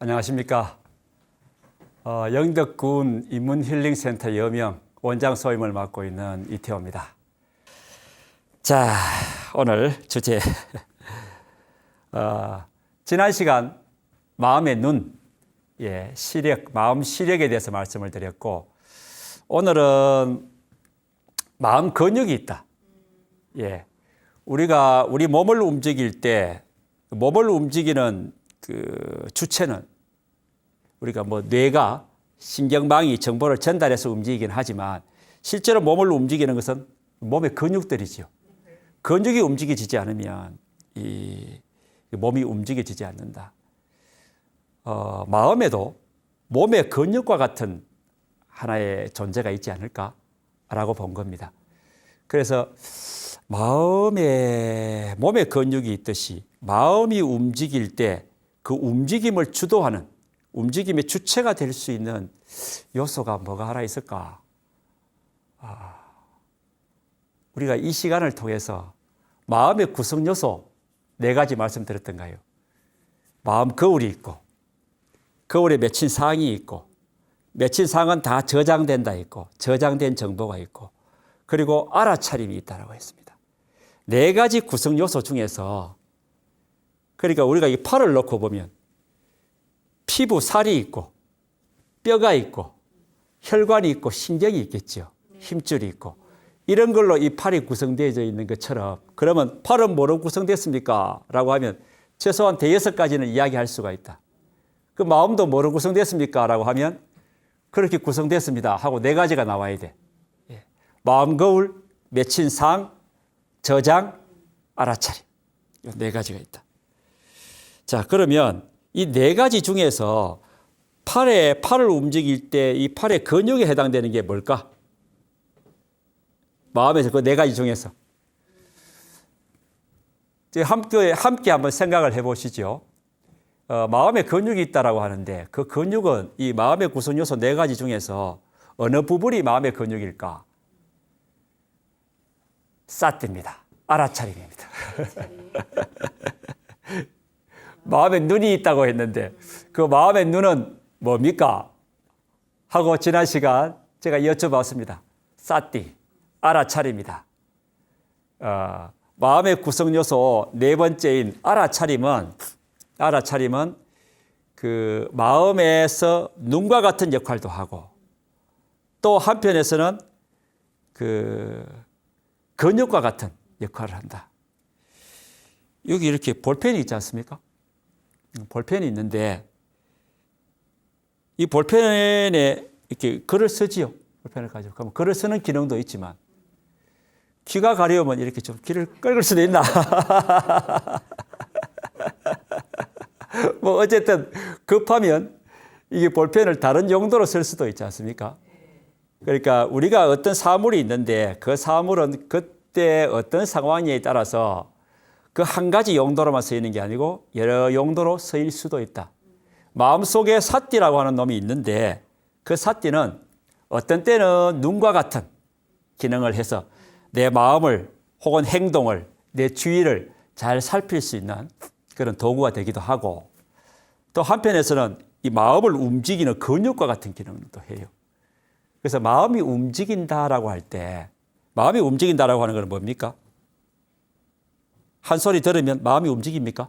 안녕하십니까. 영덕군 인문힐링센터 여명 원장 소임을 맡고 있는 이태호입니다. 자, 오늘 주제. 지난 시간 마음의 눈, 시력, 마음 시력에 대해서 말씀을 드렸고, 오늘은 마음 근육이 있다. 우리가 우리 몸을 움직일 때, 몸을 움직이는 그 주체는 우리가 뇌가 신경망이 정보를 전달해서 움직이긴 하지만 실제로 몸을 움직이는 것은 몸의 근육들이죠. 근육이 움직여지지 않으면 이 몸이 움직여지지 않는다. 마음에도 몸의 근육과 같은 하나의 존재가 있지 않을까라고 본 겁니다. 그래서 몸의 근육이 있듯이 마음이 움직일 때 그 움직임을 주도하는, 움직임의 주체가 될 수 있는 요소가 뭐가 하나 있을까? 우리가 이 시간을 통해서 마음의 구성 요소 4가지 말씀드렸던가요? 마음 거울이 있고, 거울에 맺힌 상이 있고, 맺힌 상은 다 저장된다 있고, 저장된 정보가 있고, 그리고 알아차림이 있다고 했습니다. 4가지 구성 요소 중에서, 그러니까 우리가 이 팔을 놓고 보면 피부, 살이 있고, 뼈가 있고, 혈관이 있고, 신경이 있겠죠. 힘줄이 있고. 이런 걸로 이 팔이 구성되어져 있는 것처럼, 그러면 팔은 뭐로 구성됐습니까? 라고 하면 최소한 5가지는 이야기할 수가 있다. 그 마음도 뭐로 구성됐습니까? 라고 하면 그렇게 구성됐습니다 하고 4가지가 나와야 돼. 마음 거울, 맺힌 상, 저장, 알아차림. 이 4가지가 있다. 자, 그러면 이 4가지 중에서 팔을 움직일 때 이 팔의 근육에 해당되는 게 뭘까? 마음에서 그 4가지 중에서. 함께 한번 생각을 해보시죠. 마음에 근육이 있다라고 하는데 그 근육은 이 마음의 구성 요소 4가지 중에서 어느 부분이 마음의 근육일까? 사띠입니다. 알아차림입니다. 마음에 눈이 있다고 했는데 그 마음의 눈은 뭡니까? 하고 지난 시간 제가 여쭤봤습니다. 사띠, 알아차림입니다. 마음의 구성 요소 4번째인 알아차림은 그 마음에서 눈과 같은 역할도 하고 또 한편에서는 그 근육과 같은 역할을 한다. 여기 이렇게 볼펜이 있지 않습니까? 볼펜이 있는데 이 볼펜에 이렇게 글을 쓰지요. 볼펜을 가지고. 그럼 글을 쓰는 기능도 있지만 귀가 가려우면 이렇게 좀 귀를 끌을 수도 있나? 어쨌든 급하면 이게 볼펜을 다른 용도로 쓸 수도 있지 않습니까? 그러니까 우리가 어떤 사물이 있는데 그 사물은 그때 어떤 상황에 따라서 그 한 가지 용도로만 쓰이는 게 아니고 여러 용도로 쓰일 수도 있다. 마음속에 사띠라고 하는 놈이 있는데 그 사띠는 어떤 때는 눈과 같은 기능을 해서 내 마음을 혹은 행동을, 내 주위를 잘 살필 수 있는 그런 도구가 되기도 하고 또 한편에서는 이 마음을 움직이는 근육과 같은 기능도 해요. 그래서 마음이 움직인다라고 할 때 마음이 움직인다라고 하는 건 뭡니까? 한 소리 들으면 마음이 움직입니까?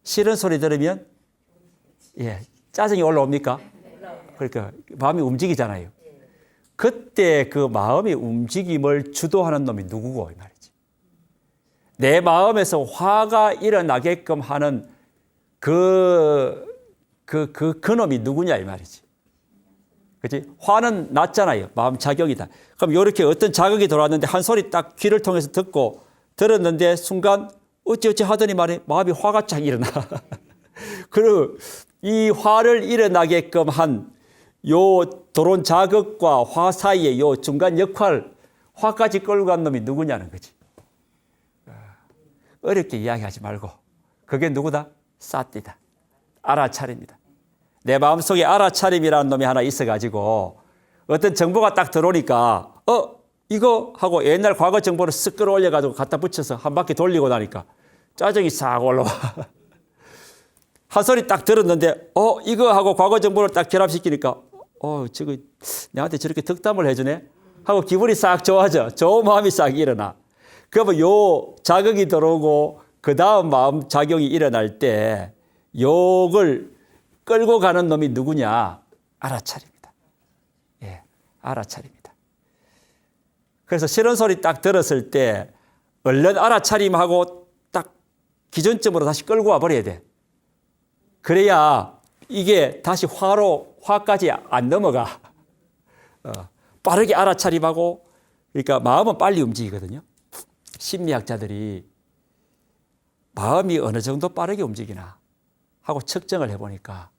싫은 소리 들으면 짜증이 올라옵니까? 그러니까 마음이 움직이잖아요. 그때 그 마음의 움직임을 주도하는 놈이 누구고 이 말이지. 내 마음에서 화가 일어나게끔 하는 그 놈이 누구냐 이 말이지. 그렇지? 화는 났잖아요. 마음 자격이다. 그럼 이렇게 어떤 자극이 들어왔는데 한 소리 딱 귀를 통해서 들었는데 순간 어찌어찌 하더니 마음이 화가 쫙 일어나. 그리고 이 화를 일어나게끔 한 요 들어온 자극과 화 사이에 요 중간 역할, 화까지 끌고 간 놈이 누구냐는 거지. 어렵게 이야기하지 말고 그게 누구다? 사띠다. 알아차림이다. 내 마음속에 알아차림이라는 놈이 하나 있어가지고 어떤 정보가 딱 들어오니까 이거 하고 옛날 과거 정보를 쓱 끌어올려가지고 갖다 붙여서 한 바퀴 돌리고 나니까 짜증이 싹 올라와. 한 소리 딱 들었는데 이거 하고 과거 정보를 딱 결합시키니까 저거 내한테 저렇게 덕담을 해주네 하고 기분이 싹 좋아져. 좋은 마음이 싹 일어나. 그러면 요 자극이 들어오고 그 다음 마음 작용이 일어날 때 욕을 끌고 가는 놈이 누구냐? 알아차립니다. 예, 알아차립니다. 그래서 싫은 소리 딱 들었을 때 얼른 알아차림하고 딱 기준점으로 다시 끌고 와버려야 돼. 그래야 이게 다시 화까지 안 넘어가. 빠르게 알아차림하고, 그러니까 마음은 빨리 움직이거든요. 심리학자들이 마음이 어느 정도 빠르게 움직이나 하고 측정을 해보니까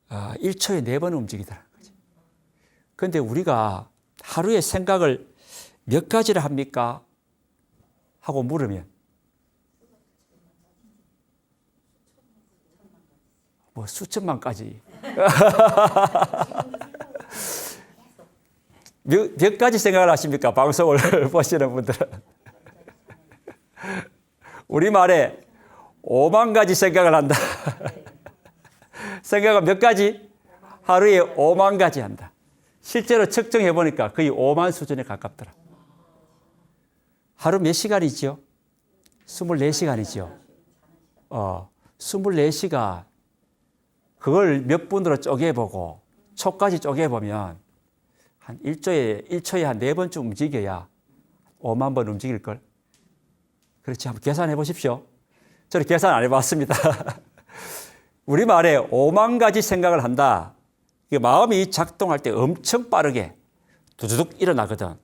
1초에 4번 움직이더라는 거지. 그런데 우리가 하루에 생각을 몇 가지를 합니까? 하고 물으면 뭐 수천만까지. 몇 가지 생각을 하십니까? 방송을 보시는 분들은. 우리말에 5만 가지 생각을 한다. 생각은 몇 가지? 하루에 5만 가지 한다. 실제로 측정해 보니까 거의 5만 수준에 가깝더라. 하루 몇 시간이죠? 24시간이죠. 24시간. 그걸 몇 분으로 쪼개보고 초까지 쪼개보면 한 1초에 한 4번쯤 움직여야 5만 번 움직일걸. 그렇지. 한번 계산해 보십시오. 저는 계산 안 해봤습니다. 우리말에 5만 가지 생각을 한다. 마음이 작동할 때 엄청 빠르게 두두둑 일어나거든.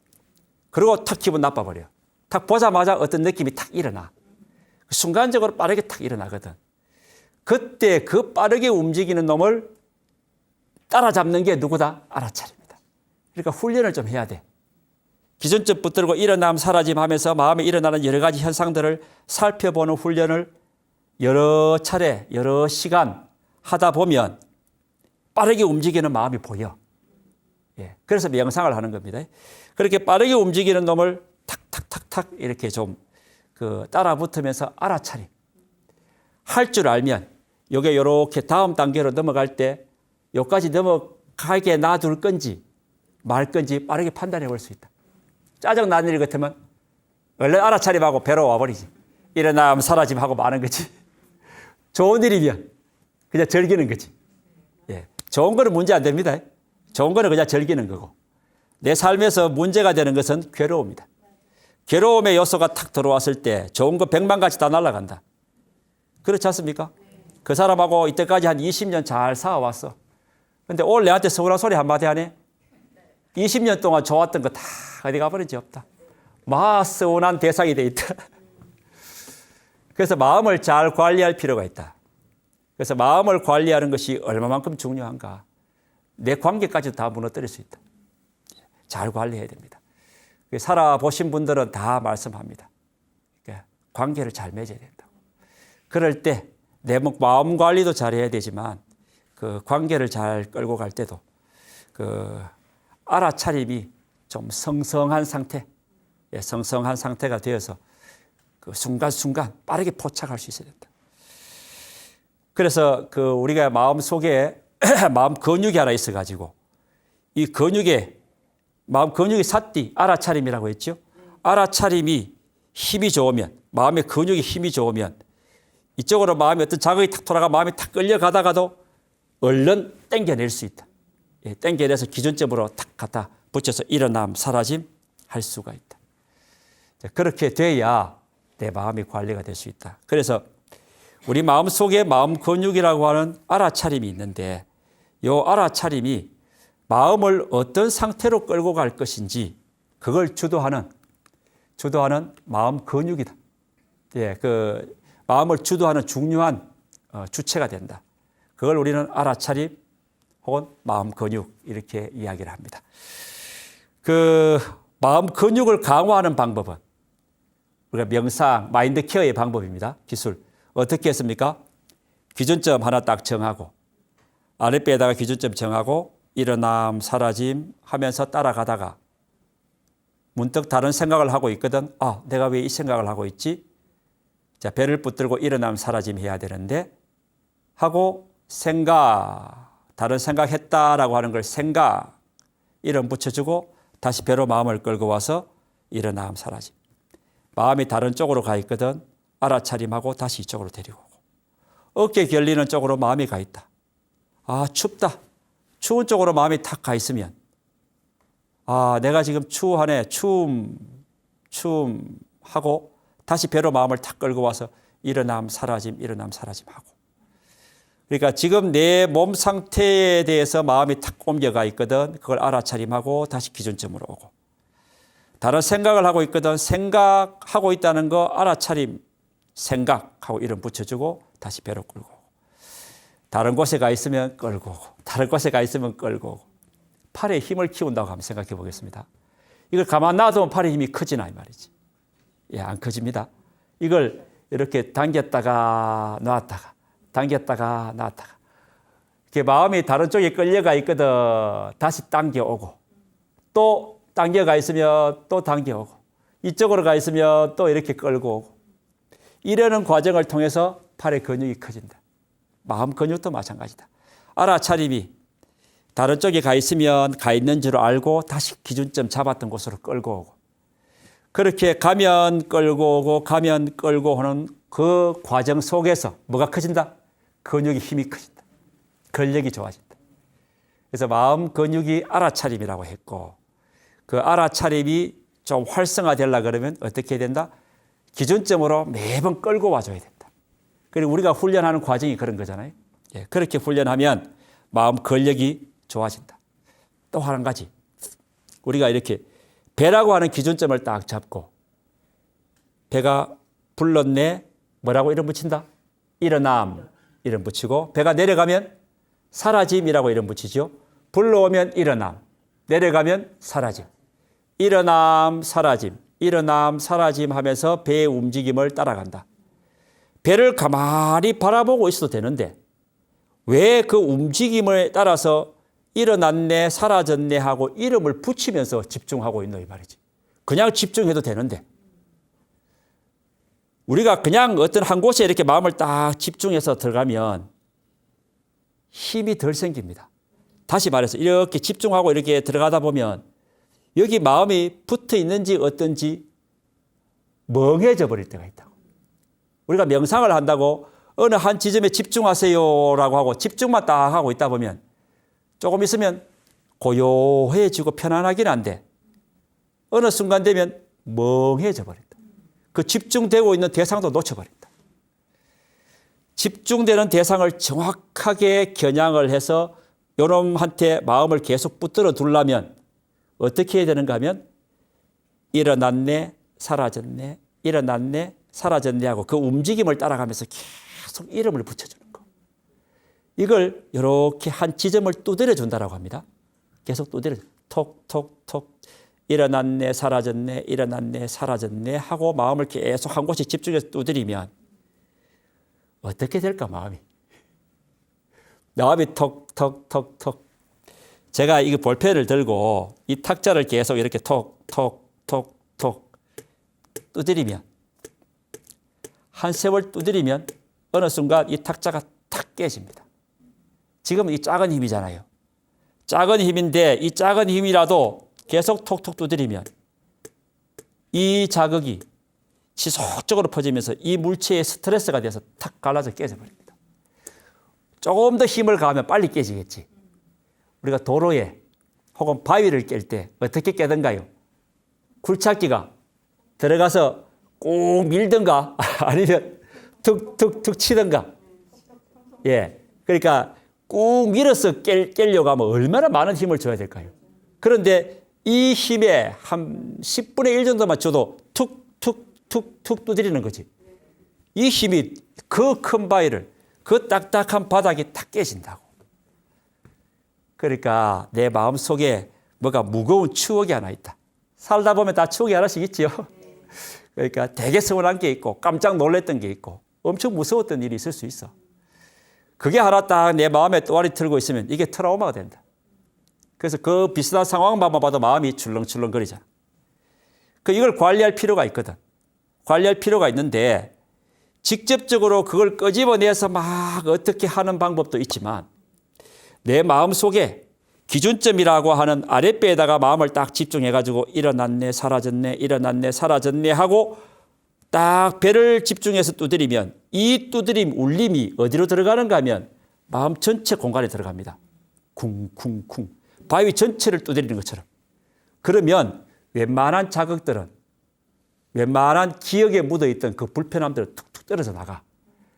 그리고 탁 기분 나빠버려. 탁 보자마자 어떤 느낌이 탁 일어나. 순간적으로 빠르게 탁 일어나거든. 그때 그 빠르게 움직이는 놈을 따라잡는 게 누구다? 알아차립니다. 그러니까 훈련을 좀 해야 돼. 기준점 붙들고 일어남 사라짐 하면서 마음에 일어나는 여러 가지 현상들을 살펴보는 훈련을 여러 차례, 여러 시간 하다 보면 빠르게 움직이는 마음이 보여. 예. 그래서 명상을 하는 겁니다. 그렇게 빠르게 움직이는 놈을 탁탁탁탁 이렇게 좀 따라 붙으면서 알아차림. 할 줄 알면 요게 이렇게 다음 단계로 넘어갈 때 요까지 넘어가게 놔둘 건지 말 건지 빠르게 판단해 볼 수 있다. 짜증 나는 일 같으면 얼른 알아차림하고 배로 와버리지. 일어나면 사라짐 하고 마는 거지. 좋은 일이면 그냥 즐기는 거지. 예. 좋은 거는 문제 안 됩니다. 좋은 거는 그냥 즐기는 거고. 내 삶에서 문제가 되는 것은 괴로움이다. 괴로움의 요소가 탁 들어왔을 때 좋은 거 100만 가지 다 날아간다. 그렇지 않습니까? 그 사람하고 이때까지 한 20년 잘 살아왔어. 근데 오늘 내한테 서운한 소리 한마디 하네? 20년 동안 좋았던 거 다 어디 가버린지 없다. 서운한 대상이 돼 있다. 그래서 마음을 잘 관리할 필요가 있다. 그래서 마음을 관리하는 것이 얼마만큼 중요한가. 내 관계까지도 다 무너뜨릴 수 있다. 잘 관리해야 됩니다. 살아보신 분들은 다 말씀합니다. 관계를 잘 맺어야 된다고. 그럴 때 내 마음 관리도 잘해야 되지만 그 관계를 잘 끌고 갈 때도 알아차림이 좀 성성한 상태, 성성한 상태가 되어서 그 순간순간 빠르게 포착할 수 있어야 된다. 그래서 우리가 마음 속에 마음 근육이 하나 있어가지고 이 마음 근육이 삿띠, 알아차림이라고 했죠. 알아차림이 힘이 좋으면, 마음의 근육이 힘이 좋으면 이쪽으로 마음이 어떤 자극이 탁 돌아가 마음이 탁 끌려가다가도 얼른 땡겨낼 수 있다. 땡겨내서 기준점으로 탁 갖다 붙여서 일어남, 사라짐 할 수가 있다. 그렇게 돼야 내 마음이 관리가 될 수 있다. 그래서 우리 마음 속에 마음 근육이라고 하는 알아차림이 있는데 이 알아차림이 마음을 어떤 상태로 끌고 갈 것인지 그걸 주도하는 마음 근육이다. 마음을 주도하는 중요한 주체가 된다. 그걸 우리는 알아차림 혹은 마음 근육 이렇게 이야기를 합니다. 마음 근육을 강화하는 방법은 우리가 명상, 마인드 케어의 방법입니다. 기술. 어떻게 했습니까? 기준점 하나 딱 정하고 아랫배에다가 기준점 정하고 일어남, 사라짐 하면서 따라가다가 문득 다른 생각을 하고 있거든. 내가 왜 이 생각을 하고 있지? 자, 배를 붙들고 일어남, 사라짐 해야 되는데 하고 생각, 다른 생각했다라고 하는 걸 생각, 이름 붙여주고 다시 배로 마음을 끌고 와서 일어남, 사라짐. 마음이 다른 쪽으로 가 있거든 알아차림하고 다시 이쪽으로 데리고 오고. 어깨 결리는 쪽으로 마음이 가 있다. 아, 춥다. 추운 쪽으로 마음이 탁 가 있으면, 아, 내가 지금 추하네, 추움 하고 다시 배로 마음을 탁 끌고 와서 일어남, 사라짐, 일어남, 사라짐 하고. 그러니까 지금 내 몸 상태에 대해서 마음이 탁 옮겨가 있거든. 그걸 알아차림하고 다시 기준점으로 오고. 다른 생각을 하고 있거든. 생각하고 있다는 거 알아차림, 생각하고 이름 붙여주고 다시 배로 끌고 오고. 다른 곳에 가 있으면 끌고 오고. 다른 곳에 가 있으면 끌고 오고. 팔에 힘을 키운다고 한번 생각해 보겠습니다. 이걸 가만 놔두면 팔의 힘이 커지나 이 말이지. 예, 안 커집니다. 이걸 이렇게 당겼다가 놨다가 당겼다가 놨다가 이렇게 마음이 다른 쪽에 끌려가 있거든. 다시 당겨오고 또 당겨가 있으면 또 당겨오고 이쪽으로 가 있으면 또 이렇게 끌고 오고 이러는 과정을 통해서 팔의 근육이 커진다. 마음 근육도 마찬가지다. 알아차림이 다른 쪽에 가 있으면 가 있는 줄 알고 다시 기준점 잡았던 곳으로 끌고 오고 그렇게 가면 끌고 오고 가면 끌고 오는 그 과정 속에서 뭐가 커진다? 근육이 힘이 커진다. 근력이 좋아진다. 그래서 마음 근육이 알아차림이라고 했고 그 알아차림이 좀 활성화되려고 그러면 어떻게 된다? 기준점으로 매번 끌고 와줘야 된다. 그리고 우리가 훈련하는 과정이 그런 거잖아요. 예, 그렇게 훈련하면 마음 근력이 좋아진다. 또 한 가지 우리가 이렇게 배라고 하는 기준점을 딱 잡고 배가 불렀네 뭐라고 이름 붙인다? 일어남 이름 붙이고 배가 내려가면 사라짐이라고 이름 붙이죠. 불러오면 일어남 내려가면 사라짐 일어남 사라짐 일어남 사라짐 하면서 배의 움직임을 따라간다. 배를 가만히 바라보고 있어도 되는데 왜 그 움직임을 따라서 일어났네 사라졌네 하고 이름을 붙이면서 집중하고 있노 이 말이지. 그냥 집중해도 되는데 우리가 그냥 어떤 한 곳에 이렇게 마음을 딱 집중해서 들어가면 힘이 덜 생깁니다. 다시 말해서 이렇게 집중하고 이렇게 들어가다 보면 여기 마음이 붙어 있는지 어떤지 멍해져 버릴 때가 있다고. 우리가 명상을 한다고 어느 한 지점에 집중하세요라고 하고 집중만 딱 하고 있다 보면 조금 있으면 고요해지고 편안하긴 한데 어느 순간 되면 멍해져 버린다. 그 집중되고 있는 대상도 놓쳐버린다. 집중되는 대상을 정확하게 겨냥을 해서 요놈한테 마음을 계속 붙들어 두려면 어떻게 해야 되는가 하면 일어났네 사라졌네 일어났네 사라졌네 하고 그 움직임을 따라가면서 계속 이름을 붙여주는 거. 이걸 이렇게 한 지점을 두드려 준다고 합니다. 계속 두드려 톡톡톡 일어났네 사라졌네 일어났네 사라졌네 하고 마음을 계속 한 곳에 집중해서 두드리면 어떻게 될까 마음이 톡톡톡톡 제가 이 볼펜을 들고 이 탁자를 계속 이렇게 톡톡톡톡 두드리면 한 세월 두드리면 어느 순간 이 탁자가 탁 깨집니다. 지금 이 작은 힘이잖아요. 작은 힘인데 이 작은 힘이라도 계속 톡톡 두드리면 이 자극이 지속적으로 퍼지면서 이 물체의 스트레스가 돼서 탁 갈라져 깨져버립니다. 조금 더 힘을 가하면 빨리 깨지겠지. 우리가 도로에 혹은 바위를 깰 때 어떻게 깨든가요? 굴착기가 들어가서 꼭 밀든가 아니면 툭툭툭 치든가. 예, 그러니까 꾹 밀어서 깨려고 하면 얼마나 많은 힘을 줘야 될까요? 그런데 이 힘에 한 10분의 1 정도만 줘도 툭툭툭툭 두드리는 거지. 이 힘이 그 큰 바위를 그 딱딱한 바닥이 탁 깨진다고. 그러니까 내 마음속에 뭐가 무거운 추억이 하나 있다. 살다 보면 다 추억이 하나씩 있지요. 그러니까 되게 서운한 게 있고 깜짝 놀랐던 게 있고 엄청 무서웠던 일이 있을 수 있어. 그게 하나 딱 내 마음에 또아리 틀고 있으면 이게 트라우마가 된다. 그래서 그 비슷한 상황만 봐도 마음이 출렁출렁거리잖아. 이걸 관리할 필요가 있거든. 관리할 필요가 있는데 직접적으로 그걸 끄집어내서 막 어떻게 하는 방법도 있지만 내 마음속에 기준점이라고 하는 아랫배에다가 마음을 딱 집중해가지고 일어났네 사라졌네 일어났네 사라졌네 하고 딱 배를 집중해서 두드리면 이 두드림 울림이 어디로 들어가는가 하면 마음 전체 공간에 들어갑니다. 쿵쿵쿵 바위 전체를 두드리는 것처럼. 그러면 웬만한 자극들은 웬만한 기억에 묻어있던 그 불편함들은 툭툭 떨어져 나가.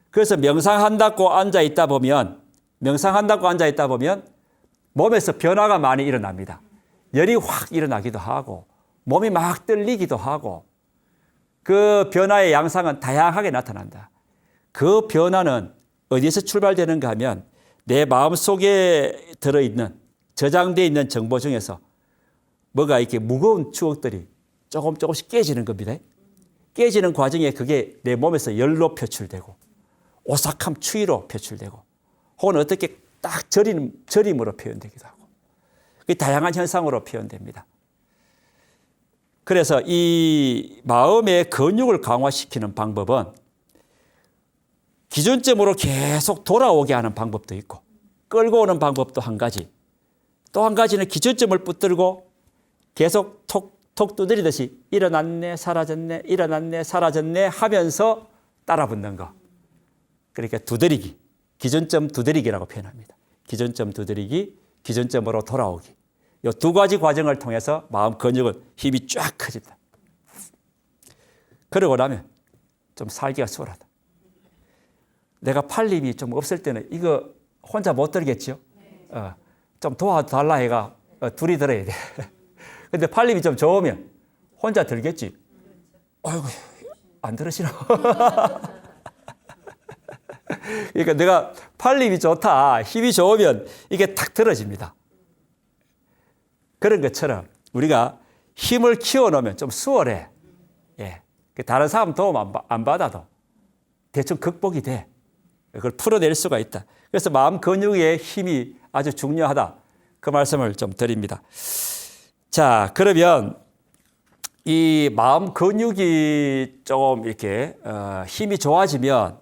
그래서 명상한다고 앉아있다 보면 몸에서 변화가 많이 일어납니다. 열이 확 일어나기도 하고 몸이 막 떨리기도 하고 그 변화의 양상은 다양하게 나타난다. 그 변화는 어디서 출발되는가 하면 내 마음속에 들어있는 저장되어 있는 정보 중에서 뭐가 이렇게 무거운 추억들이 조금씩 깨지는 겁니다. 깨지는 과정에 그게 내 몸에서 열로 표출되고 오싹함 추위로 표출되고 혹은 어떻게 딱 저림으로 표현되기도 하고 그게 다양한 현상으로 표현됩니다. 그래서 이 마음의 근육을 강화시키는 방법은 기준점으로 계속 돌아오게 하는 방법도 있고 끌고 오는 방법도 한 가지, 또 한 가지는 기준점을 붙들고 계속 톡 두드리듯이 일어났네 사라졌네 일어났네 사라졌네 하면서 따라붙는 거. 그러니까 두드리기, 기준점 두드리기라고 표현합니다. 기준점 두드리기, 기준점으로 돌아오기. 이 두 가지 과정을 통해서 마음 근육은 힘이 쫙 커집니다. 그러고 나면 좀 살기가 수월하다. 내가 팔림이 좀 없을 때는 이거 혼자 못 들겠죠? 좀 도와달라 해가 둘이 들어야 돼. 근데 팔림이 좀 좋으면 혼자 들겠지. 아이고, 안 들으시나? 그러니까 내가 팔림이 좋다, 힘이 좋으면 이게 탁 들어집니다. 그런 것처럼 우리가 힘을 키워놓으면 좀 수월해. 예. 다른 사람 도움 안 받아도 대충 극복이 돼. 그걸 풀어낼 수가 있다. 그래서 마음 근육의 힘이 아주 중요하다. 그 말씀을 좀 드립니다. 자, 그러면 이 마음 근육이 좀 이렇게 힘이 좋아지면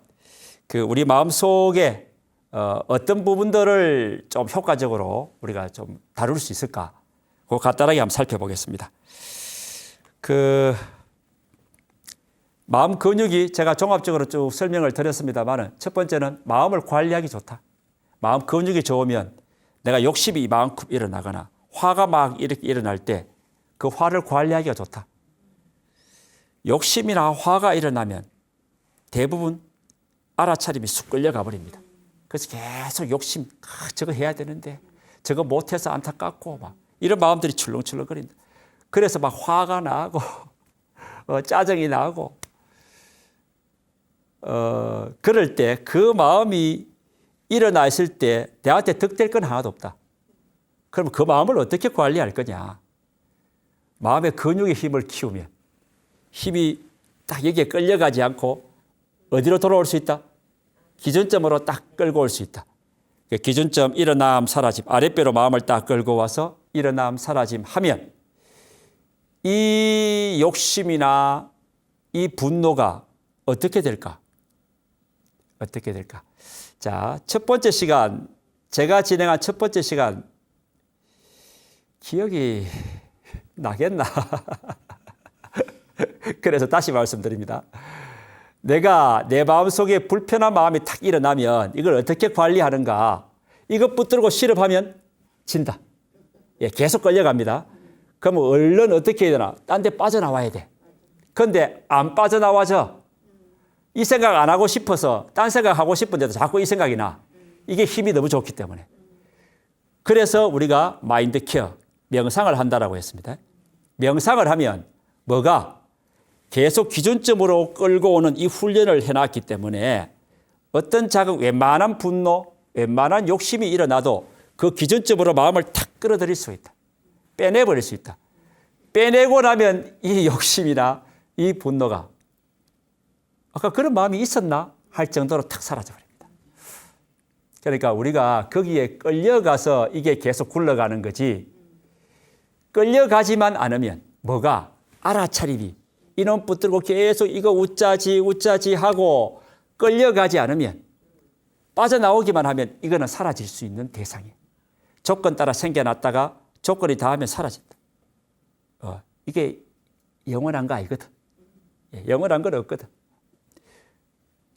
그 우리 마음 속에 어떤 부분들을 좀 효과적으로 우리가 좀 다룰 수 있을까? 그거 간단하게 한번 살펴보겠습니다. 그 마음 근육이 제가 종합적으로 쭉 설명을 드렸습니다만은 첫 번째는 마음을 관리하기 좋다. 마음 근육이 좋으면 내가 욕심이 이만큼 일어나거나 화가 막 이렇게 일어날 때 그 화를 관리하기가 좋다. 욕심이나 화가 일어나면 대부분 알아차림이 쑥 끌려가 버립니다. 그래서 계속 욕심, 저거 해야 되는데 저거 못해서 안타깝고 막 이런 마음들이 출렁출렁거린다. 그래서 막 화가 나고 짜증이 나고 그럴 때 그 마음이 일어나 있을 때 내한테 득될 건 하나도 없다. 그럼 그 마음을 어떻게 관리할 거냐? 마음의 근육의 힘을 키우면 힘이 딱 여기에 끌려가지 않고 어디로 돌아올 수 있다? 기준점으로 딱 끌고 올 수 있다. 기준점 일어남 사라짐, 아랫배로 마음을 딱 끌고 와서 일어남 사라짐 하면 이 욕심이나 이 분노가 어떻게 될까? 어떻게 될까? 자, 첫 번째 시간, 제가 진행한 첫 번째 시간 기억이 나겠나? 그래서 다시 말씀드립니다. 내가 내 마음속에 불편한 마음이 탁 일어나면 이걸 어떻게 관리하는가? 이것 붙들고 실험하면 진다. 예, 계속 끌려갑니다. 그러면 얼른 어떻게 해야 되나? 딴 데 빠져나와야 돼. 그런데 안 빠져나와져. 이 생각 안 하고 싶어서 딴 생각 하고 싶은데도 자꾸 이 생각이 나. 이게 힘이 너무 좋기 때문에. 그래서 우리가 마인드 케어, 명상을 한다라고 했습니다. 명상을 하면 뭐가? 계속 기준점으로 끌고 오는 이 훈련을 해놨기 때문에 어떤 자극, 웬만한 분노, 웬만한 욕심이 일어나도 그 기준점으로 마음을 탁 끌어들일 수 있다. 빼내버릴 수 있다. 빼내고 나면 이 욕심이나 이 분노가 아까 그런 마음이 있었나? 할 정도로 탁 사라져버립니다. 그러니까 우리가 거기에 끌려가서 이게 계속 굴러가는 거지 끌려가지만 않으면 뭐가? 알아차림이 이놈 붙들고 계속 이거 웃자지 하고 끌려가지 않으면, 빠져나오기만 하면 이거는 사라질 수 있는 대상이에요. 조건 따라 생겨났다가 조건이 닿으면 사라진다. 이게 영원한 거 아니거든. 영원한 건 없거든.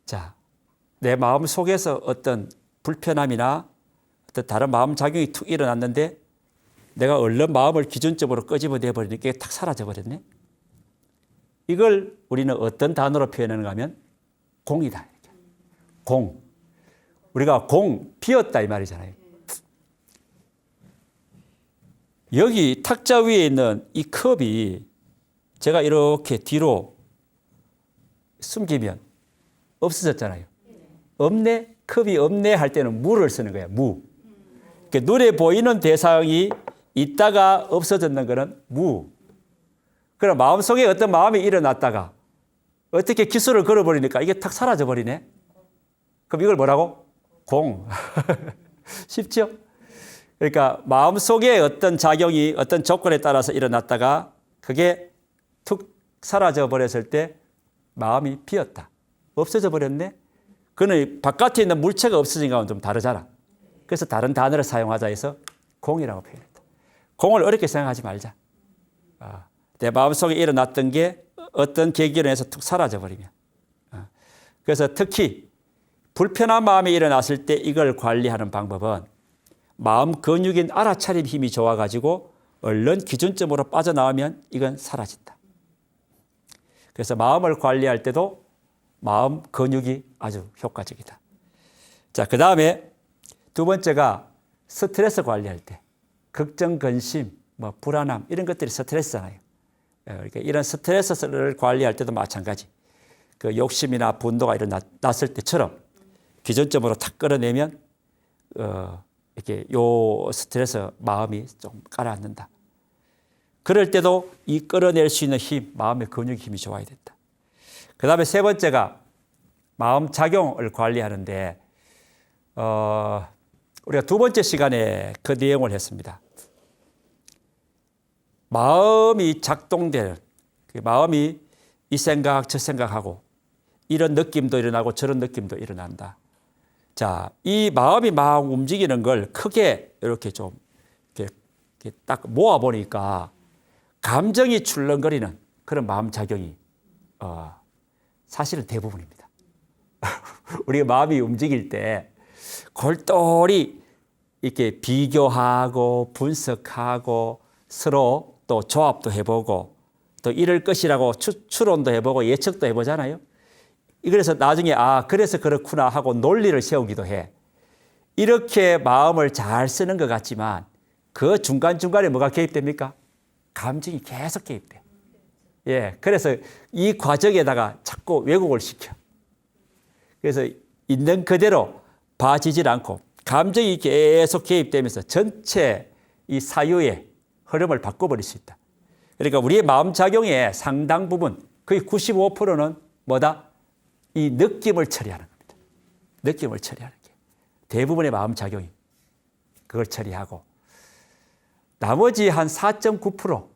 자, 내 마음 속에서 어떤 불편함이나 어떤 다른 마음 작용이 툭 일어났는데 내가 얼른 마음을 기준점으로 끄집어내 버리니까 이게 탁 사라져 버렸네. 이걸 우리는 어떤 단어로 표현하는가 하면 공이다. 공. 우리가 공, 비었다 이 말이잖아요. 여기 탁자 위에 있는 이 컵이 제가 이렇게 뒤로 숨기면 없어졌잖아요. 없네? 컵이 없네 할 때는 무를 쓰는 거예요. 무. 그러니까 눈에 보이는 대상이 있다가 없어졌는 거는 무. 그럼 마음속에 어떤 마음이 일어났다가 어떻게 기술을 걸어버리니까 이게 탁 사라져버리네. 그럼 이걸 뭐라고? 공. 쉽죠? 그러니까 마음속에 어떤 작용이 어떤 조건에 따라서 일어났다가 그게 툭 사라져 버렸을 때 마음이 비었다. 없어져 버렸네. 그는 바깥에 있는 물체가 없어진 거하고는 좀 다르잖아. 그래서 다른 단어를 사용하자 해서 공이라고 표현했다. 공을 어렵게 생각하지 말자. 내 마음속에 일어났던 게 어떤 계기로 해서 툭 사라져 버리면. 그래서 특히 불편한 마음이 일어났을 때 이걸 관리하는 방법은 마음 근육인 알아차림 힘이 좋아가지고 얼른 기준점으로 빠져나오면 이건 사라진다. 그래서 마음을 관리할 때도 마음 근육이 아주 효과적이다. 자, 그 다음에 두 번째가 스트레스 관리할 때 걱정, 근심, 불안함 이런 것들이 스트레스잖아요. 그러니까 이런 스트레스를 관리할 때도 마찬가지. 그 욕심이나 분노가 일어났을 때처럼 기준점으로 탁 끌어내면 이렇게 요 스트레스 마음이 좀 가라앉는다. 그럴 때도 이 끌어낼 수 있는 힘, 마음의 근육 힘이 좋아야 된다. 그 다음에 세 번째가 마음 작용을 관리하는데 우리가 두 번째 시간에 그 내용을 했습니다. 마음이 작동되는, 마음이 이 생각 저 생각하고 이런 느낌도 일어나고 저런 느낌도 일어난다. 자, 이 마음이 막 움직이는 걸 크게 이렇게 좀 이렇게 딱 모아보니까 감정이 출렁거리는 그런 마음 작용이 사실은 대부분입니다. 우리가 마음이 움직일 때 골똘히 이렇게 비교하고 분석하고 서로 또 조합도 해보고 또 이럴 것이라고 추론도 해보고 예측도 해보잖아요. 그래서 나중에 그래서 그렇구나 하고 논리를 세우기도 해. 이렇게 마음을 잘 쓰는 것 같지만 그 중간중간에 뭐가 개입됩니까? 감정이 계속 개입돼. 그래서 이 과정에다가 자꾸 왜곡을 시켜. 그래서 있는 그대로 봐지질 않고 감정이 계속 개입되면서 전체 이 사유의 흐름을 바꿔버릴 수 있다. 그러니까 우리의 마음 작용의 상당 부분, 거의 95%는 뭐다? 이 느낌을 처리하는 겁니다. 느낌을 처리하는 게. 대부분의 마음 작용이 그걸 처리하고 나머지 한 4.9%,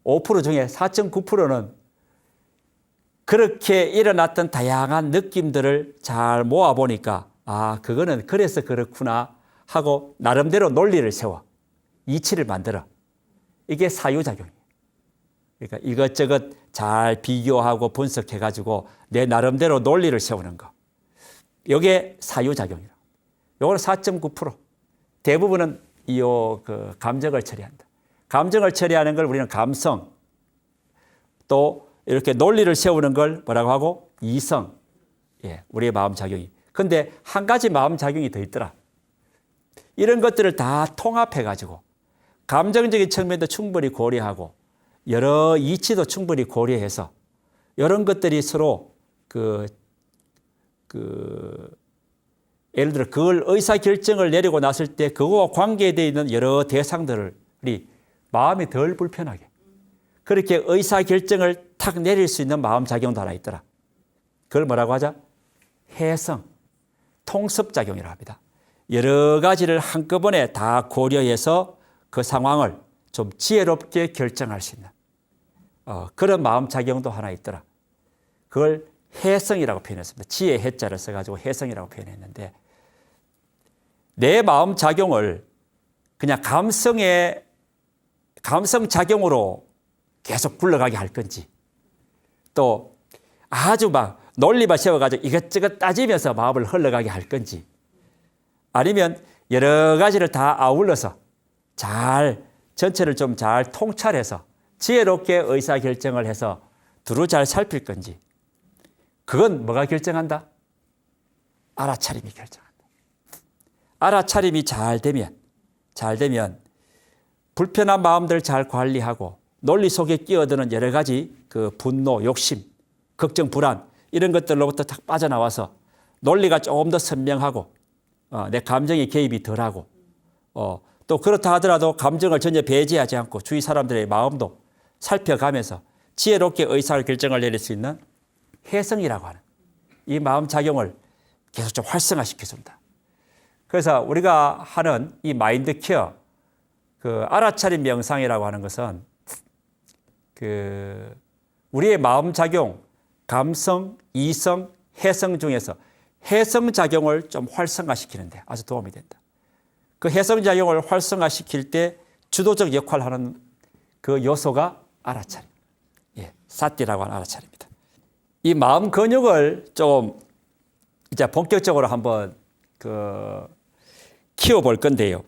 5% 중에 4.9%는 그렇게 일어났던 다양한 느낌들을 잘 모아보니까 그거는 그래서 그렇구나 하고 나름대로 논리를 세워 이치를 만들어. 이게 사유작용이에요. 그러니까 이것저것 잘 비교하고 분석해가지고 내 나름대로 논리를 세우는 거. 이게 사유작용이라고. 요거는 4.9%. 대부분은 그 감정을 처리한다. 감정을 처리하는 걸 우리는 감성, 또 이렇게 논리를 세우는 걸 뭐라고 하고? 이성. 우리의 마음작용이. 근데 한 가지 마음작용이 더 있더라. 이런 것들을 다 통합해가지고 감정적인 측면도 충분히 고려하고 여러 이치도 충분히 고려해서 이런 것들이 서로 예를 들어 그걸 의사결정을 내리고 났을 때 그거와 관계되어 있는 여러 대상들을 마음이 덜 불편하게 그렇게 의사결정을 탁 내릴 수 있는 마음작용도 하나 있더라. 그걸 뭐라고 하자? 해성, 통섭작용이라고 합니다. 여러 가지를 한꺼번에 다 고려해서 그 상황을 좀 지혜롭게 결정할 수 있는 그런 마음작용도 하나 있더라. 그걸 해성이라고 표현했습니다. 지혜 해자를 써가지고 해성이라고 표현했는데 내 마음 작용을 그냥 감성 작용으로 계속 굴러가게 할 건지 또 아주 막 논리만 세워가지고 이것저것 따지면서 마음을 흘러가게 할 건지 아니면 여러 가지를 다 아울러서 잘 전체를 좀 잘 통찰해서 지혜롭게 의사결정을 해서 두루 잘 살필 건지 그건 뭐가 결정한다? 알아차림이 결정한다. 알아차림이 잘 되면 불편한 마음들 잘 관리하고 논리 속에 끼어드는 여러 가지 그 분노, 욕심, 걱정, 불안 이런 것들로부터 딱 빠져나와서 논리가 조금 더 선명하고 내 감정의 개입이 덜하고 또 그렇다 하더라도 감정을 전혀 배제하지 않고 주위 사람들의 마음도 살펴가면서 지혜롭게 의사결정을 내릴 수 있는 해성이라고 하는 이 마음 작용을 계속 좀 활성화시켜준다. 그래서 우리가 하는 이 마인드 케어, 그 알아차림 명상이라고 하는 것은 그 우리의 마음 작용, 감성, 이성, 해성 중에서 해성 작용을 좀 활성화시키는데 아주 도움이 된다. 그 해성 작용을 활성화시킬 때 주도적 역할을 하는 그 요소가 알아차림. 예, 사띠라고 하는 알아차림입니다. 이 마음 근육을 좀 이제 본격적으로 한번 키워볼 건데요.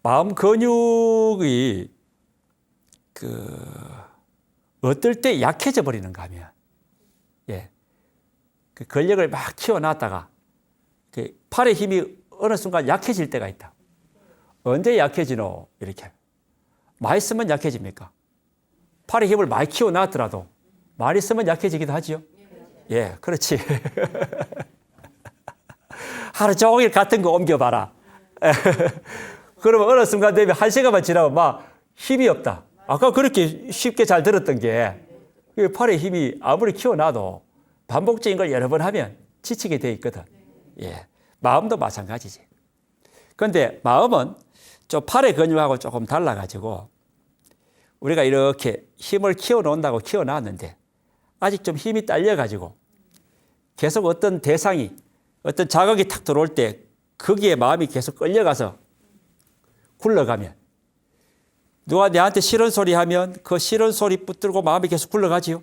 마음 근육이 어떨 때 약해져 버리는가 하면, 그 근력을 막 키워놨다가 그 팔의 힘이 어느 순간 약해질 때가 있다. 언제 약해지노? 이렇게. 많이 쓰면 약해집니까? 팔의 힘을 많이 키워놨더라도 많이 쓰면 약해지기도 하지요. 예, 그렇지. 하루 종일 같은 거 옮겨봐라. 그러면 어느 순간 되면 1시간만 지나면 막 힘이 없다. 아까 그렇게 쉽게 잘 들었던 게 팔의 힘이 아무리 키워놔도 반복적인 걸 여러 번 하면 지치게 돼 있거든. 예, 마음도 마찬가지지. 그런데 마음은 좀 팔의 근육하고 조금 달라가지고 우리가 이렇게 힘을 키워놓는다고 키워놨는데 아직 좀 힘이 딸려가지고 계속 어떤 대상이 어떤 자극이 탁 들어올 때 거기에 마음이 계속 끌려가서 굴러가면 누가 내한테 싫은 소리 하면 그 싫은 소리 붙들고 마음이 계속 굴러가지요.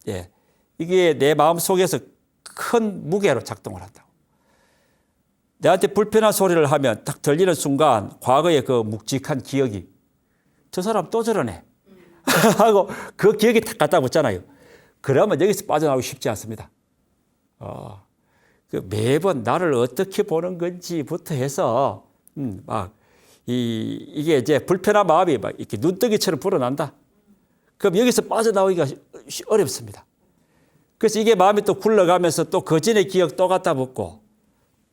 예, 이게 내 마음 속에서 큰 무게로 작동을 한다고. 내한테 불편한 소리를 하면 딱 들리는 순간 과거의 그 묵직한 기억이 저 사람 또 저러네 하고 그 기억이 탁 갖다 붙잖아요. 그러면 여기서 빠져나오기 쉽지 않습니다. 매번 나를 어떻게 보는 건지부터 해서 이게 이제 불편한 마음이 막 이렇게 눈덩이처럼 불어난다. 그럼 여기서 빠져나오기가 어렵습니다. 그래서 이게 마음이 또 굴러가면서 또 그전의 기억 또 갖다 붙고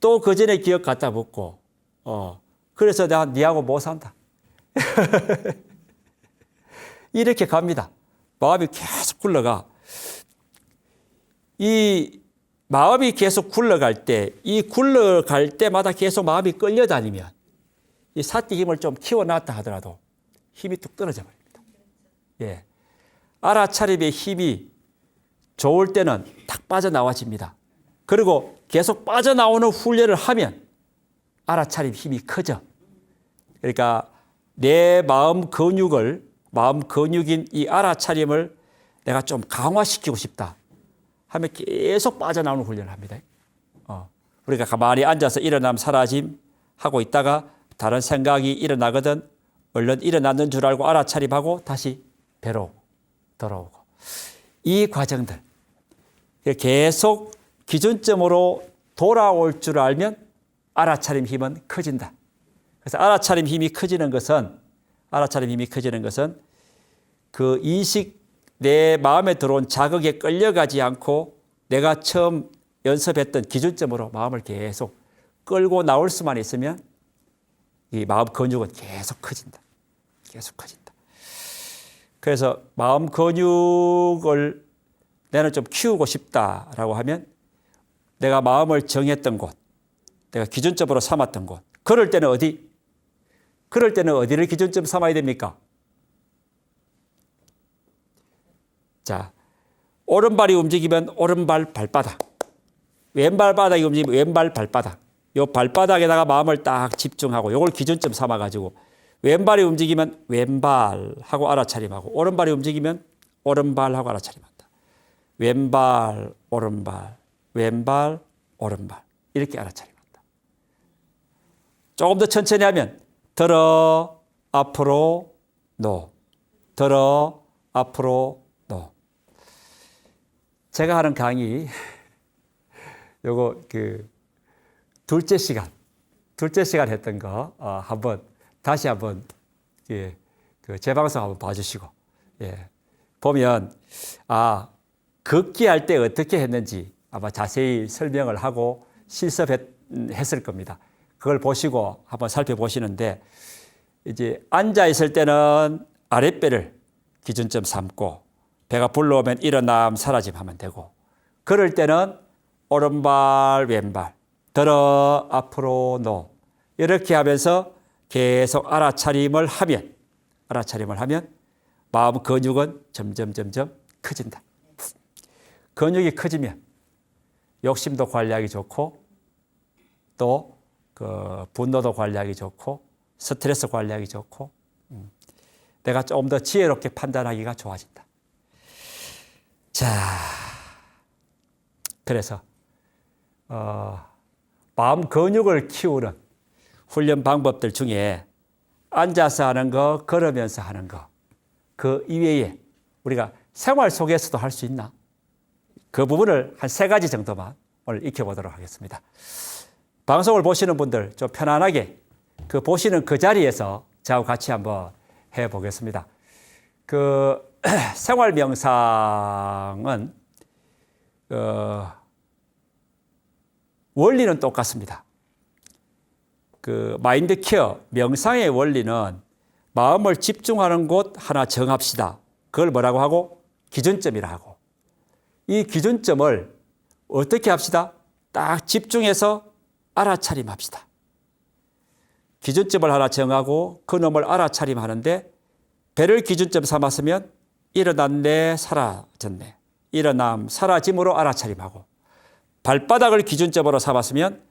또 그전의 기억 갖다 붙고 그래서 내가 니하고 못 산다. 이렇게 갑니다. 마음이 계속 굴러가. 이 마음이 계속 굴러갈 때, 이 굴러갈 때마다 계속 마음이 끌려다니면 이 사띠 힘을 좀 키워놨다 하더라도 힘이 뚝 떨어져 버립니다. 예, 알아차림의 힘이 좋을 때는 탁 빠져나와집니다. 그리고 계속 빠져나오는 훈련을 하면 알아차림 힘이 커져. 그러니까 내 마음 근육인 이 알아차림을 내가 좀 강화시키고 싶다 하면 계속 빠져나오는 훈련을 합니다. 우리가 가만히 앉아서 일어남 사라짐 하고 있다가 다른 생각이 일어나거든 얼른 일어났는 줄 알고 알아차림하고 다시 배로 돌아오고 이 과정들 계속 기준점으로 돌아올 줄 알면 알아차림 힘은 커진다. 그래서 알아차림 힘이 커지는 것은 그 인식 내 마음에 들어온 자극에 끌려가지 않고 내가 처음 연습했던 기준점으로 마음을 계속 끌고 나올 수만 있으면 이 마음 근육은 계속 커진다. 계속 커진다. 그래서 마음 근육을 나는 좀 키우고 싶다라고 하면 내가 마음을 정했던 곳, 내가 기준점으로 삼았던 곳. 그럴 때는 어디를 기준점 삼아야 됩니까? 자, 오른발이 움직이면 오른발 발바닥, 왼발 바닥이 움직이면 왼발 발바닥. 요 발바닥에다가 마음을 딱 집중하고 요걸 기준점 삼아가지고 왼발이 움직이면 왼발하고 알아차림하고 오른발이 움직이면 오른발하고 알아차림한다. 왼발, 오른발, 왼발, 오른발 이렇게 알아차림한다. 조금 더 천천히 하면 들어, 앞으로, 노. 들어, 앞으로, 노. 제가 하는 강의 요거 둘째 시간 했던 거 다시 한번 재방송 한번 봐주시고 보면 걷기 할 때 어떻게 했는지 아마 자세히 설명을 하고 실습했을 겁니다. 그걸 보시고 한번 살펴보시는데 이제 앉아 있을 때는 아랫배를 기준점 삼고 배가 불러오면 일어남 사라짐 하면 되고 걸을 때는 오른발 왼발 들어 앞으로 노 이렇게 하면서 계속 알아차림을 하면 마음 근육은 점점 커진다. 근육이 커지면 욕심도 관리하기 좋고 또 분노도 관리하기 좋고 스트레스 관리하기 좋고 내가 좀 더 지혜롭게 판단하기가 좋아진다. 자, 그래서 마음 근육을 키우는 훈련 방법들 중에 앉아서 하는 거, 걸으면서 하는 거, 그 이외에 우리가 생활 속에서도 할 수 있나? 그 부분을 한 3가지 정도만 오늘 익혀보도록 하겠습니다. 방송을 보시는 분들 좀 편안하게 보시는 그 자리에서 저하고 같이 한번 해보겠습니다. 생활 명상은 원리는 똑같습니다. 마인드 케어, 명상의 원리는 마음을 집중하는 곳 하나 정합시다. 그걸 뭐라고 하고? 기준점이라 하고. 이 기준점을 어떻게 합시다? 딱 집중해서 알아차림합시다. 기준점을 하나 정하고 그놈을 알아차림하는데 배를 기준점 삼았으면 일어났네, 사라졌네. 일어남, 사라짐으로 알아차림하고 발바닥을 기준점으로 삼았으면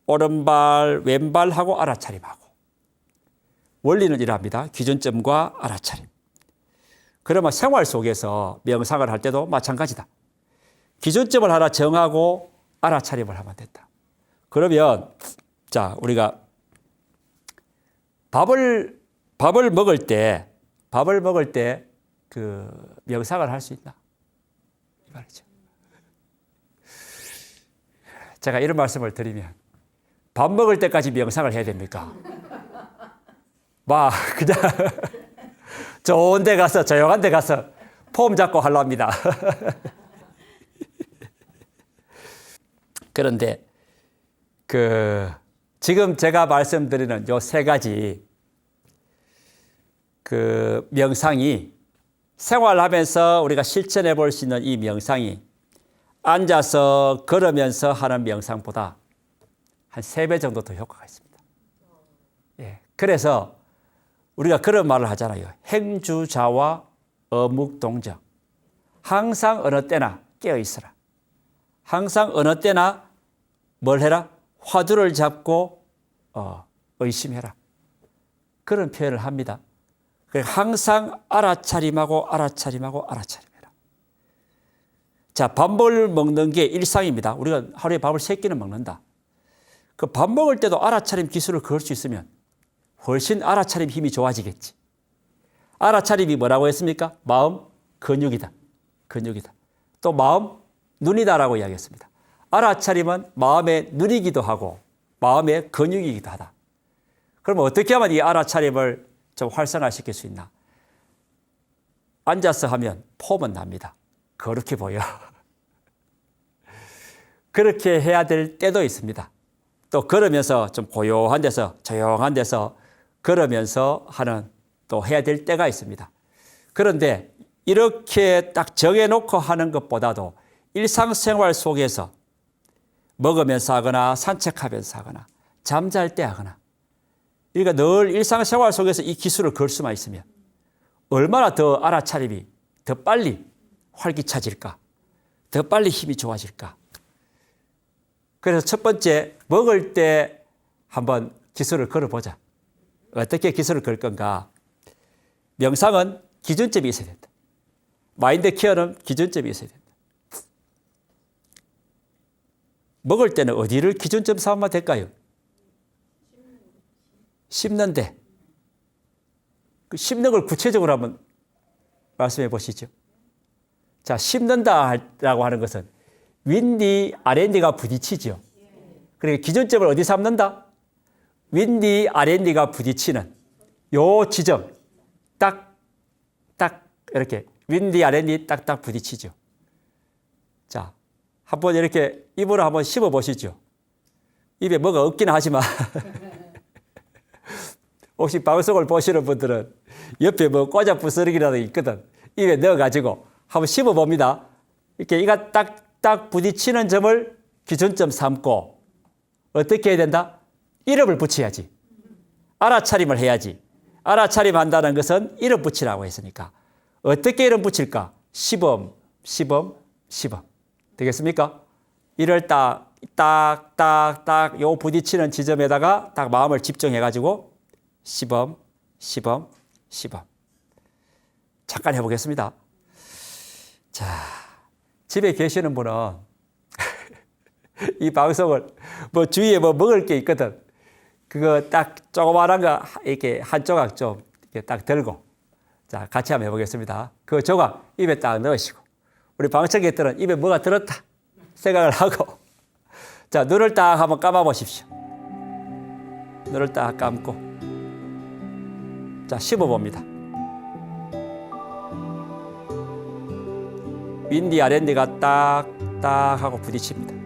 오른발, 왼발하고 알아차림하고 원리는 이러합니다. 기준점과 알아차림. 그러면 생활 속에서 명상을 할 때도 마찬가지다. 기준점을 하나 정하고 알아차림을 하면 된다. 그러면 자, 우리가 밥을 먹을 때 명상을 할 수 있나? 이 말이죠. 제가 이런 말씀을 드리면 밥 먹을 때까지 명상을 해야 됩니까? 그냥 좋은 데 가서 조용한 데 가서 폼 잡고 하려 합니다. 그런데 지금 제가 말씀드리는 요 3가지 명상이 생활하면서 우리가 실천해 볼 수 있는 이 명상이 앉아서 걸으면서 하는 명상보다 한 3배 정도 더 효과가 있습니다. 그래서 우리가 그런 말을 하잖아요. 행주자와 어묵동정. 항상 어느 때나 깨어 있어라. 항상 어느 때나 뭘 해라? 화두를 잡고 의심해라. 그런 표현을 합니다. 항상 알아차림하고 알아차림해라. 자, 밥을 먹는 게 일상입니다. 우리가 하루에 밥을 3끼는 먹는다. 밥 먹을 때도 알아차림 기술을 그을 수 있으면 훨씬 알아차림 힘이 좋아지겠지. 알아차림이 뭐라고 했습니까? 마음 근육이다. 또 마음 눈이다라고 이야기했습니다. 알아차림은 마음의 눈이기도 하고 마음의 근육이기도 하다. 그러면 어떻게 하면 이 알아차림을 좀 활성화시킬 수 있나? 앉아서 하면 폼은 납니다. 그렇게 보여. 그렇게 해야 될 때도 있습니다. 또 걸으면서 좀 고요한 데서 조용한 데서 걸으면서 또 해야 될 때가 있습니다. 그런데 이렇게 딱 정해놓고 하는 것보다도 일상생활 속에서 먹으면서 하거나 산책하면서 하거나 잠잘 때 하거나 그러니까 늘 일상생활 속에서 이 기술을 걸 수만 있으면 얼마나 더 알아차림이 더 빨리 활기차질까? 더 빨리 힘이 좋아질까? 그래서 첫 번째, 먹을 때 한번 기술을 걸어보자. 어떻게 기술을 걸 건가? 명상은 기준점이 있어야 된다. 마인드 케어는 기준점이 있어야 된다. 먹을 때는 어디를 기준점 삼으면 될까요? 씹는데. 그 씹는 걸 구체적으로 한번 말씀해 보시죠. 자, 씹는다라고 하는 것은 윗니, 아랫니가 부딪히죠. 그러니까 기준점을 어디 삼는다? 윗니, 아랫니가 부딪히는 요 지점. 딱 이렇게 윗니, 아랫니 딱딱 부딪히죠. 자, 한번 이렇게 입으로 한번 씹어 보시죠. 입에 뭐가 없긴 하지만 혹시 방송을 보시는 분들은 옆에 뭐 과자 부스러기라도 있거든. 입에 넣어가지고 한번 씹어 봅니다. 이렇게 이가 딱딱 부딪히는 점을 기준점 삼고 어떻게 해야 된다? 이름을 붙여야지. 알아차림을 해야지. 알아차림 한다는 것은 이름 붙이라고 했으니까. 어떻게 이름 붙일까? 시범. 되겠습니까? 이를 딱 요 부딪히는 지점에다가 딱 마음을 집중해가지고 시범. 잠깐 해보겠습니다. 자, 집에 계시는 분은 이 방송을 뭐 주위에 뭐 먹을 게 있거든. 그거 딱 조그마한 거 이렇게 한 조각 좀 이렇게 딱 들고 자, 같이 한번 해보겠습니다. 그 조각 입에 딱 넣으시고 우리 방청객들은 입에 뭐가 들었다 생각을 하고 자, 눈을 딱 한번 감아 보십시오. 눈을 딱 감고 자, 씹어 봅니다. 윗니 아랫니가 딱 하고 부딪힙니다.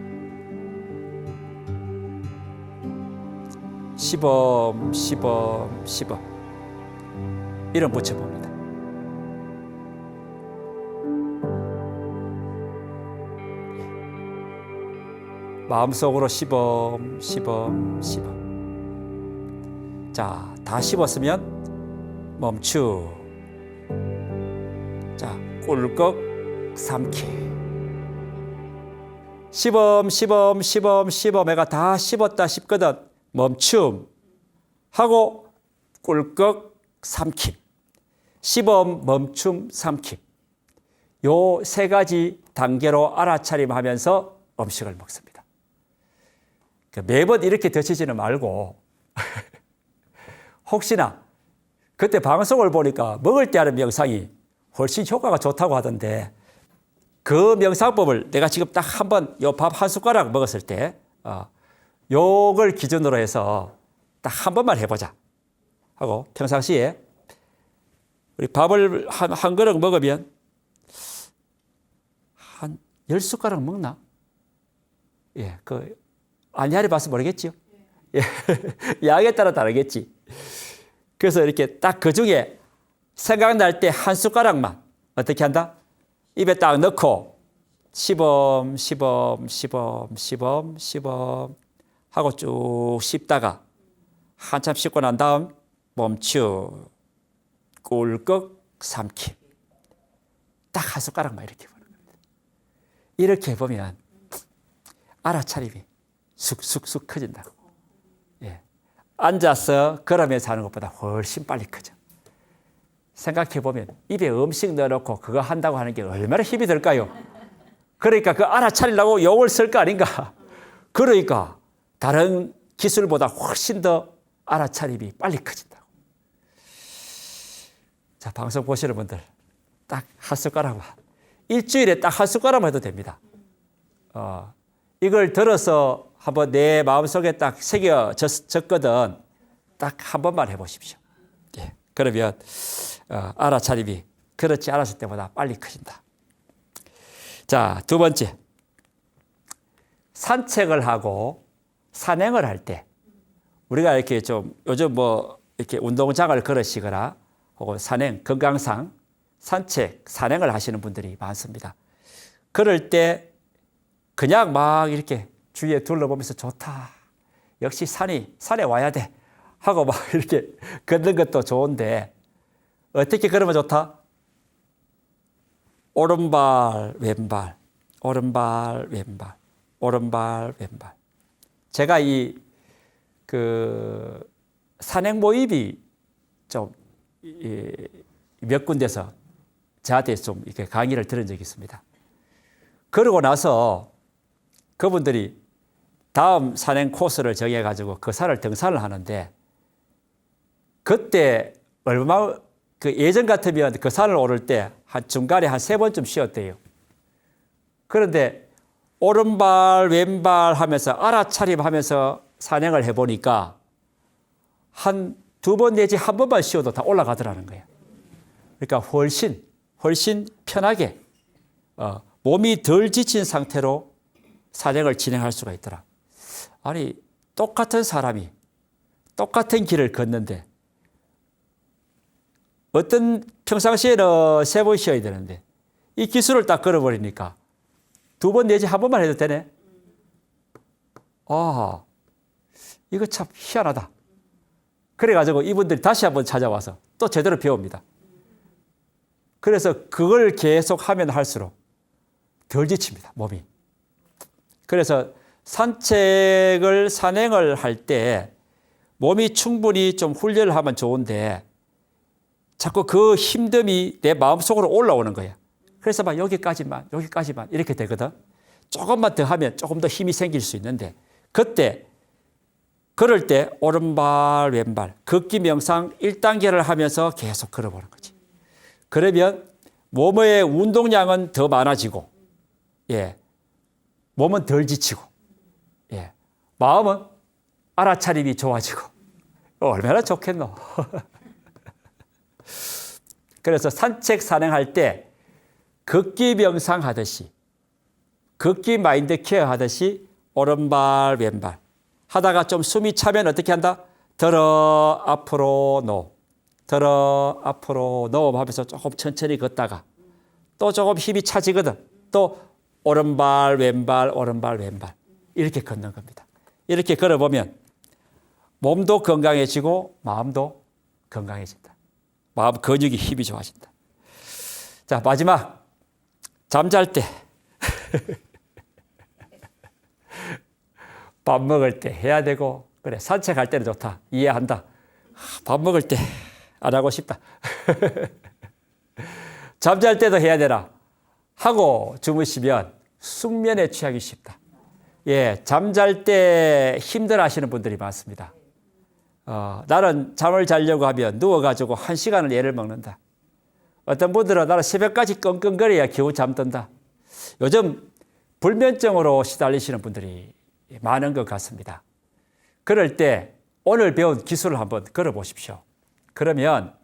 시범 이름 붙여봅니다. 마음속으로 시범. 자, 다 씹었으면 멈추. 자, 꿀꺽 삼키. 시범 애가 다 씹었다 싶거든. 멈춤 하고 꿀꺽 삼킴. 시범, 멈춤, 삼킴. 요 세 가지 단계로 알아차림하면서 음식을 먹습니다. 매번 이렇게 드시지는 말고 혹시나 그때 방송을 보니까 먹을 때 하는 명상이 훨씬 효과가 좋다고 하던데 그 명상법을 내가 지금 딱 한번 요 밥 한 숟가락 먹었을 때 요걸 기준으로 해서 딱 한 번만 해보자 하고 평상시에 우리 밥을 한 그릇 먹으면 한 10숟가락 먹나? 예, 안야리 봐서 모르겠지요. 예, 양에 따라 다르겠지. 그래서 이렇게 딱 그 중에 생각날 때 한 숟가락만 어떻게 한다? 입에 딱 넣고 시범 하고 쭉 씹다가 한참 씹고 난 다음 멈추 꿀꺽 삼킴. 딱 한 숟가락만 이렇게 보는 겁니다. 이렇게 보면 알아차림이 쑥쑥쑥 커진다고. 예. 앉아서 걸으면서 하는 것보다 훨씬 빨리 커져. 생각해보면 입에 음식 넣어놓고 그거 한다고 하는 게 얼마나 힘이 들까요? 그러니까 그 알아차리려고 용을 쓸 거 아닌가? 그러니까 다른 기술보다 훨씬 더 알아차림이 빨리 커진다고. 자, 방송 보시는 분들 딱 한 숟가락만 일주일에 딱 한 숟가락만 해도 됩니다. 이걸 들어서 한번 내 마음속에 딱 새겨졌거든. 딱 한 번만 해보십시오. 예. 그러면 알아차림이 그렇지 않았을 때보다 빨리 커진다. 자, 두 번째. 산책을 하고 산행을 할 때 우리가 이렇게 좀 요즘 뭐 이렇게 운동장을 걸으시거나 혹은 산행, 건강상 산책, 산행을 하시는 분들이 많습니다. 그럴 때 그냥 막 이렇게 주위에 둘러보면서 좋다. 역시 산에 와야 돼. 하고 막 이렇게 걷는 것도 좋은데 어떻게 걸으면 좋다? 오른발, 왼발, 오른발, 왼발, 오른발, 왼발. 제가 산행 모임이 좀 몇 군데서 저한테 좀 이렇게 강의를 들은 적이 있습니다. 그러고 나서 그분들이 다음 산행 코스를 정해가지고 그 산을 등산을 하는데, 그때 예전 같으면 그 산을 오를 때 중간에 한 3번쯤 쉬었대요. 그런데 오른발, 왼발 하면서 알아차림하면서 산행을 해보니까 한 2번 내지 1번만 쉬어도 다 올라가더라는 거예요. 그러니까 훨씬 편하게 몸이 덜 지친 상태로 산행을 진행할 수가 있더라. 아니, 똑같은 사람이 똑같은 길을 걷는데 평상시에는 3번 쉬어야 되는데 이 기술을 딱 걸어버리니까 2번 내지 1번만 해도 되네. 아, 이거 참 희한하다. 그래가지고 이분들이 다시 한번 찾아와서 또 제대로 배웁니다. 그래서 그걸 계속 하면 할수록 덜 지칩니다, 몸이. 그래서 산행을 할 때 몸이 충분히 좀 훈련을 하면 좋은데 자꾸 그 힘듦이 내 마음속으로 올라오는 거야. 그래서 막 여기까지만 이렇게 되거든. 조금만 더 하면 조금 더 힘이 생길 수 있는데, 그럴 때 오른발, 왼발, 걷기 명상 1단계를 하면서 계속 걸어보는 거지. 그러면 몸의 운동량은 더 많아지고, 몸은 덜 지치고, 마음은 알아차림이 좋아지고, 얼마나 좋겠노. 그래서 산행할 때 걷기 명상 하듯이, 걷기 마인드 케어 하듯이 오른발, 왼발 하다가 좀 숨이 차면 어떻게 한다? 들어, 앞으로, 노. 들어, 앞으로, 노 하면서 조금 천천히 걷다가 또 조금 힘이 차지거든. 또 오른발, 왼발, 오른발, 왼발 이렇게 걷는 겁니다. 이렇게 걸어보면 몸도 건강해지고 마음도 건강해진다. 마음 근육이 힘이 좋아진다. 자, 마지막. 잠잘 때. 밥 먹을 때 해야 되고, 그래, 산책할 때는 좋다. 이해한다. 밥 먹을 때 안 하고 싶다. 잠잘 때도 해야 되나? 하고 주무시면 숙면에 취하기 쉽다. 잠잘 때 힘들어 하시는 분들이 많습니다. 나는 잠을 자려고 하면 누워가지고 1시간을 예를 먹는다. 어떤 분들은 나는 새벽까지 끙끙거려야 겨우 잠든다. 요즘 불면증으로 시달리시는 분들이 많은 것 같습니다. 그럴 때 오늘 배운 기술을 한번 걸어보십시오. 그러면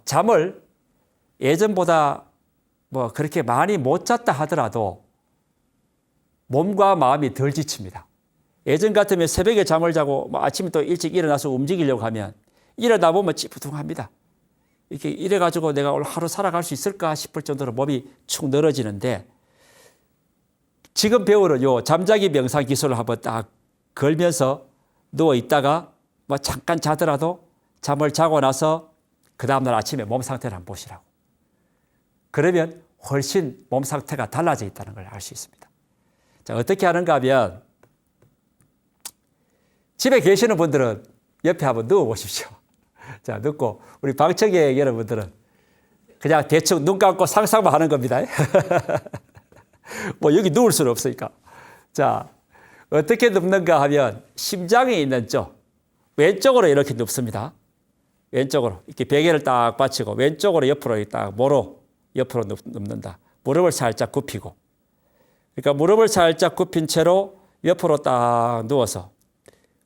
잠을 예전보다 그렇게 많이 못 잤다 하더라도 몸과 마음이 덜 지칩니다. 예전 같으면 새벽에 잠을 자고 아침에 또 일찍 일어나서 움직이려고 하면 일어나 보면 찌뿌둥합니다. 이렇게 이래가지고 내가 오늘 하루 살아갈 수 있을까 싶을 정도로 몸이 축 늘어지는데, 지금 배우는 요 잠자기 명상 기술을 한번 딱 걸면서 누워 있다가 잠깐 자더라도 잠을 자고 나서 그 다음날 아침에 몸 상태를 한번 보시라고. 그러면 훨씬 몸 상태가 달라져 있다는 걸 알 수 있습니다. 자, 어떻게 하는가 하면 집에 계시는 분들은 옆에 한번 누워 보십시오. 자, 눕고 우리 방청객 여러분들은 그냥 대충 눈 감고 상상만 하는 겁니다. 여기 누울 수는 없으니까. 자, 어떻게 눕는가 하면 심장이 있는 쪽, 왼쪽으로 이렇게 눕습니다. 왼쪽으로 이렇게 베개를 딱 받치고 왼쪽으로 옆으로 딱 모로 옆으로 눕는다. 무릎을 살짝 굽히고, 그러니까 무릎을 살짝 굽힌 채로 옆으로 딱 누워서,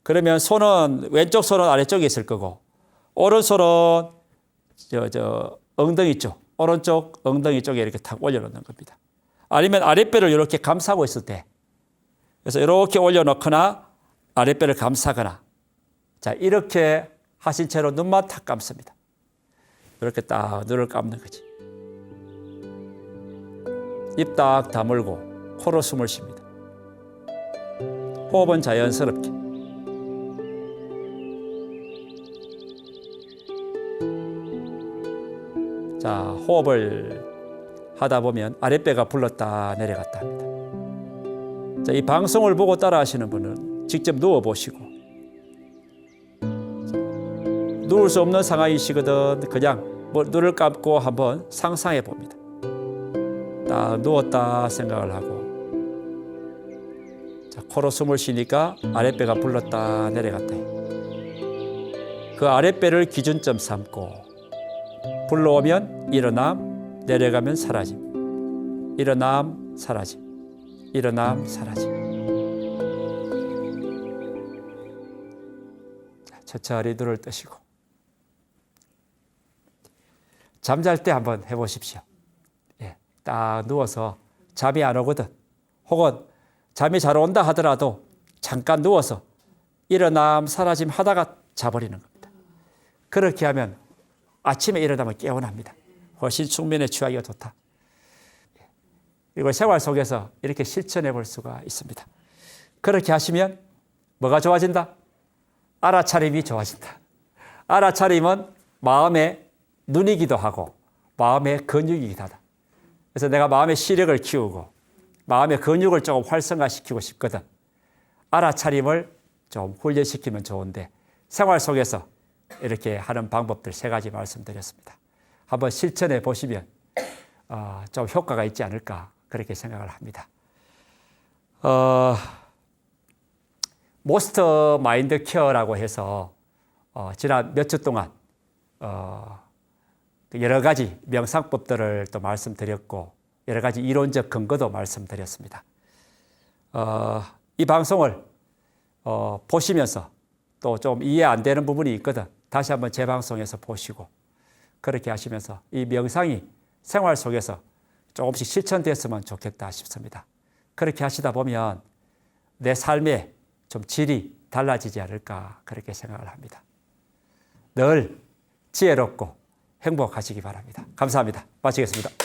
그러면 왼쪽 손은 아래쪽에 있을 거고, 오른손은 엉덩이 쪽, 오른쪽 엉덩이 쪽에 이렇게 탁 올려놓는 겁니다. 아니면 아랫배를 이렇게 감싸고 있을 때, 그래서 이렇게 올려놓거나 아랫배를 감싸거나, 자, 이렇게 하신 채로 눈만 탁 감습니다. 이렇게 딱 눈을 감는 거지. 입 딱 다물고 코로 숨을 쉽니다. 호흡은 자연스럽게. 자, 호흡을 하다 보면 아랫배가 불렀다 내려갔다 합니다. 자, 이 방송을 보고 따라 하시는 분은 직접 누워 보시고, 누울 수 없는 상황이시거든 그냥 눈을 감고 한번 상상해 봅니다. 딱 누웠다 생각을 하고, 자, 코로 숨을 쉬니까 아랫배가 불렀다 내려갔다 해요. 그 아랫배를 기준점 삼고 불러오면 일어남, 내려가면 사라짐, 일어남, 사라짐, 일어남, 사라짐. 자, 천천히 눈을 뜨시고 잠잘 때 한번 해보십시오. 예, 딱 누워서 잠이 안 오거든, 혹은 잠이 잘 온다 하더라도 잠깐 누워서 일어남, 사라짐 하다가 자버리는 겁니다. 그렇게 하면 아침에 일어나면 깨어납니다. 훨씬 숙면에 취하기가 좋다. 그리고 생활 속에서 이렇게 실천해 볼 수가 있습니다. 그렇게 하시면 뭐가 좋아진다? 알아차림이 좋아진다. 알아차림은 마음의 눈이기도 하고 마음의 근육이기도 하다. 그래서 내가 마음의 시력을 키우고 마음의 근육을 조금 활성화시키고 싶거든. 알아차림을 좀 훈련시키면 좋은데, 생활 속에서 이렇게 하는 방법들 3가지 말씀드렸습니다. 한번 실천해 보시면 좀 효과가 있지 않을까 그렇게 생각을 합니다. 모스트 마인드 케어라고 해서 지난 몇 주 동안 여러 가지 명상법들을 또 말씀드렸고 여러 가지 이론적 근거도 말씀드렸습니다. 이 방송을 보시면서 또 좀 이해 안 되는 부분이 있거든 다시 한번 재방송해서 보시고, 그렇게 하시면서 이 명상이 생활 속에서 조금씩 실천됐으면 좋겠다 싶습니다. 그렇게 하시다 보면 내 삶의 좀 질이 달라지지 않을까 그렇게 생각을 합니다. 늘 지혜롭고 행복하시기 바랍니다. 감사합니다. 마치겠습니다.